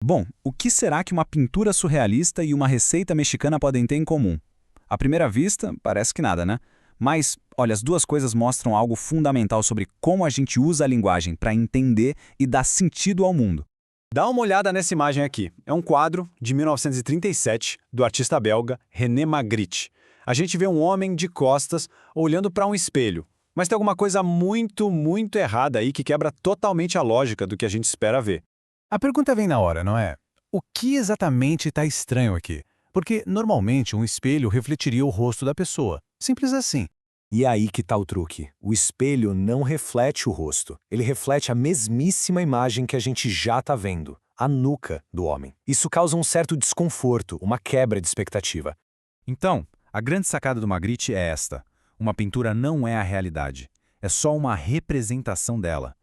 Bom, o que será que uma pintura surrealista e uma receita mexicana podem ter em comum? À primeira vista, parece que nada, né? Mas, olha, as duas coisas mostram algo fundamental sobre como a gente usa a linguagem para entender e dar sentido ao mundo. Dá uma olhada nessa imagem aqui. É um quadro de 1937 do artista belga René Magritte. A gente vê um homem de costas olhando para um espelho. Mas tem alguma coisa muito errada aí que quebra totalmente a lógica do que a gente espera ver. A pergunta vem na hora, não é? O que exatamente está estranho aqui? Porque, normalmente, um espelho refletiria o rosto da pessoa. Simples assim. E é aí que está o truque. O espelho não reflete o rosto. Ele reflete a mesmíssima imagem que a gente já está vendo, a nuca do homem. Isso causa um certo desconforto, uma quebra de expectativa. Então, a grande sacada do Magritte é esta. Uma pintura não é a realidade. É só uma representação dela.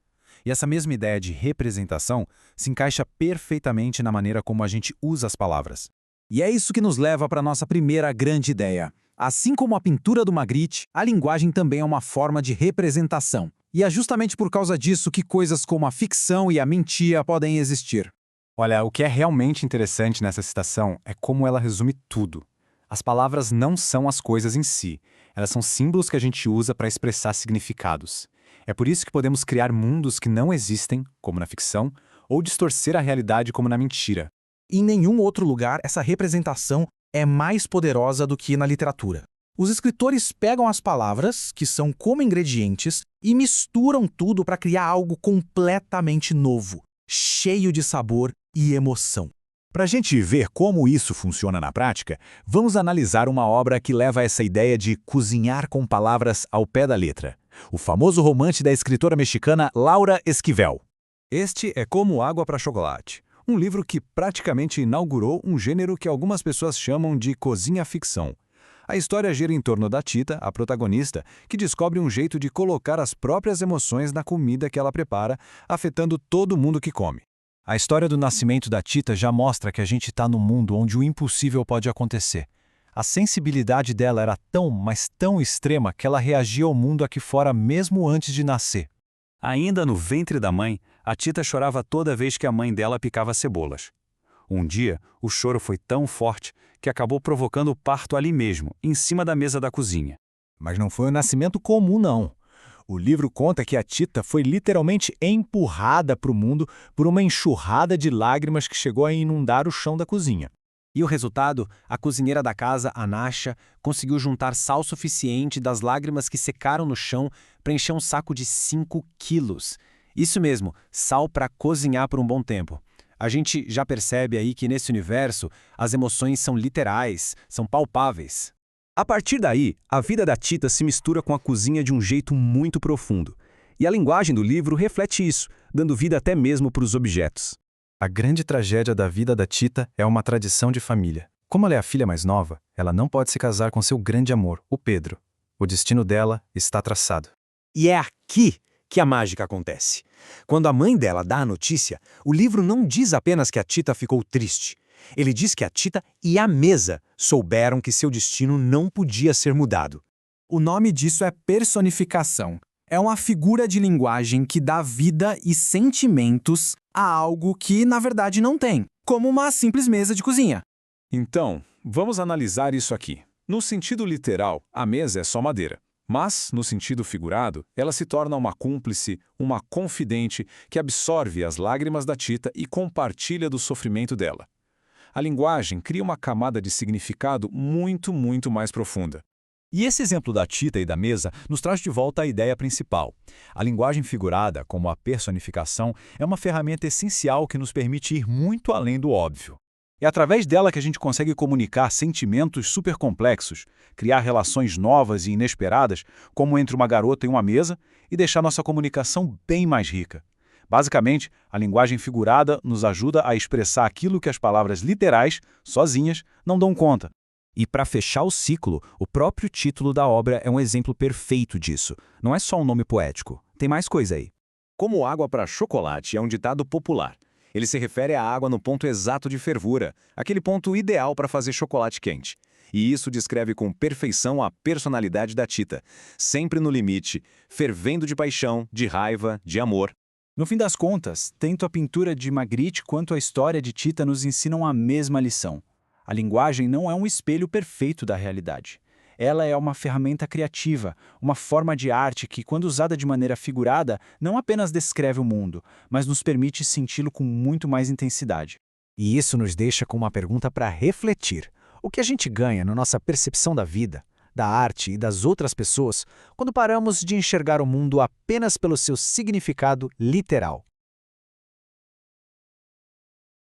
E essa mesma ideia de representação se encaixa perfeitamente na maneira como a gente usa as palavras. E é isso que nos leva para a nossa primeira grande ideia. Assim como a pintura do Magritte, a linguagem também é uma forma de representação. E é justamente por causa disso que coisas como a ficção e a mentira podem existir. Olha, o que é realmente interessante nessa citação é como ela resume tudo. As palavras não são as coisas em si, elas são símbolos que a gente usa para expressar significados. É por isso que podemos criar mundos que não existem, como na ficção, ou distorcer a realidade como na mentira. Em nenhum outro lugar essa representação é mais poderosa do que na literatura. Os escritores pegam as palavras, que são como ingredientes, e misturam tudo para criar algo completamente novo, cheio de sabor e emoção. Para a gente ver como isso funciona na prática, vamos analisar uma obra que leva essa ideia de cozinhar com palavras ao pé da letra. O famoso romance da escritora mexicana Laura Esquivel. Este é Como Água para Chocolate, um livro que praticamente inaugurou um gênero que algumas pessoas chamam de cozinha-ficção. A história gira em torno da Tita, a protagonista, que descobre um jeito de colocar as próprias emoções na comida que ela prepara, afetando todo mundo que come. A história do nascimento da Tita já mostra que a gente está num mundo onde o impossível pode acontecer. A sensibilidade dela era tão, mas tão extrema que ela reagia ao mundo aqui fora mesmo antes de nascer. Ainda no ventre da mãe, a Tita chorava toda vez que a mãe dela picava cebolas. Um dia, o choro foi tão forte que acabou provocando o parto ali mesmo, em cima da mesa da cozinha. Mas não foi um nascimento comum, não. O livro conta que a Tita foi literalmente empurrada para o mundo por uma enxurrada de lágrimas que chegou a inundar o chão da cozinha. E o resultado? A cozinheira da casa, a Nasha, conseguiu juntar sal suficiente das lágrimas que secaram no chão para encher um saco de 5 quilos. Isso mesmo, sal para cozinhar por um bom tempo. A gente já percebe aí que nesse universo as emoções são literais, são palpáveis. A partir daí, a vida da Tita se mistura com a cozinha de um jeito muito profundo. E a linguagem do livro reflete isso, dando vida até mesmo para os objetos. A grande tragédia da vida da Tita é uma tradição de família. Como ela é a filha mais nova, ela não pode se casar com seu grande amor, o Pedro. O destino dela está traçado. E é aqui que a mágica acontece. Quando a mãe dela dá a notícia, o livro não diz apenas que a Tita ficou triste. Ele diz que a Tita e a mesa souberam que seu destino não podia ser mudado. O nome disso é personificação. É uma figura de linguagem que dá vida e sentimentos a algo que, na verdade, não tem, como uma simples mesa de cozinha. Então, vamos analisar isso aqui. No sentido literal, a mesa é só madeira. Mas, no sentido figurado, ela se torna uma cúmplice, uma confidente que absorve as lágrimas da Tita e compartilha do sofrimento dela. A linguagem cria uma camada de significado muito mais profunda. E esse exemplo da Tita e da mesa nos traz de volta a ideia principal. A linguagem figurada, como a personificação, é uma ferramenta essencial que nos permite ir muito além do óbvio. É através dela que a gente consegue comunicar sentimentos supercomplexos, criar relações novas e inesperadas, como entre uma garota e uma mesa, e deixar nossa comunicação bem mais rica. Basicamente, a linguagem figurada nos ajuda a expressar aquilo que as palavras literais, sozinhas, não dão conta. E para fechar o ciclo, o próprio título da obra é um exemplo perfeito disso. Não é só um nome poético, tem mais coisa aí. Como água para chocolate é um ditado popular. Ele se refere à água no ponto exato de fervura, aquele ponto ideal para fazer chocolate quente. E isso descreve com perfeição a personalidade da Tita, sempre no limite, fervendo de paixão, de raiva, de amor. No fim das contas, tanto a pintura de Magritte quanto a história de Tita nos ensinam a mesma lição. A linguagem não é um espelho perfeito da realidade. Ela é uma ferramenta criativa, uma forma de arte que, quando usada de maneira figurada, não apenas descreve o mundo, mas nos permite senti-lo com muito mais intensidade. E isso nos deixa com uma pergunta para refletir. O que a gente ganha na nossa percepção da vida, da arte e das outras pessoas quando paramos de enxergar o mundo apenas pelo seu significado literal?